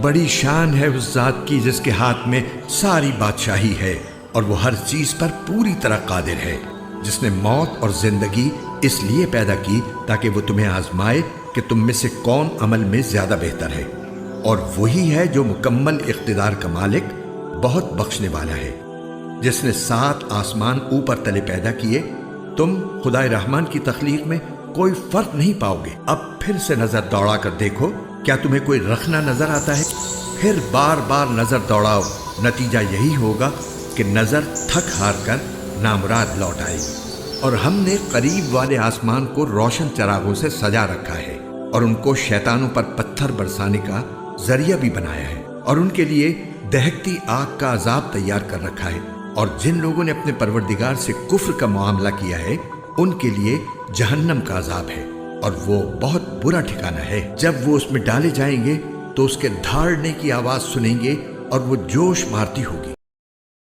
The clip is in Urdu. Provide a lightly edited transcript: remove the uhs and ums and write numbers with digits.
بڑی شان ہے اس ذات کی جس کے ہاتھ میں ساری بادشاہی ہے اور وہ ہر چیز پر پوری طرح قادر ہے، جس نے موت اور زندگی اس لیے پیدا کی تاکہ وہ تمہیں آزمائے کہ تم میں سے کون عمل میں زیادہ بہتر ہے، اور وہی ہے جو مکمل اقتدار کا مالک، بہت بخشنے والا ہے، جس نے 7 آسمان اوپر تلے پیدا کیے۔ تم خدائے رحمان کی تخلیق میں کوئی فرق نہیں پاؤ گے۔ اب پھر سے نظر دوڑا کر دیکھو، کیا تمہیں کوئی رخنا نظر آتا ہے؟ پھر بار بار نظر دوڑاؤ، نتیجہ یہی ہوگا کہ نظر تھک ہار کر نامراد لوٹ آئے گی۔ اور ہم نے قریب والے آسمان کو روشن چراغوں سے سجا رکھا ہے اور ان کو شیطانوں پر پتھر برسانے کا ذریعہ بھی بنایا ہے، اور ان کے لیے دہکتی آگ کا عذاب تیار کر رکھا ہے۔ اور جن لوگوں نے اپنے پروردگار سے کفر کا معاملہ کیا ہے ان کے لیے جہنم کا عذاب ہے، اور وہ بہت برا ٹھکانہ ہے۔ جب وہ اس میں ڈالے جائیں گے تو اس کے دھاڑنے کی آواز سنیں گے اور وہ جوش مارتی ہوگی۔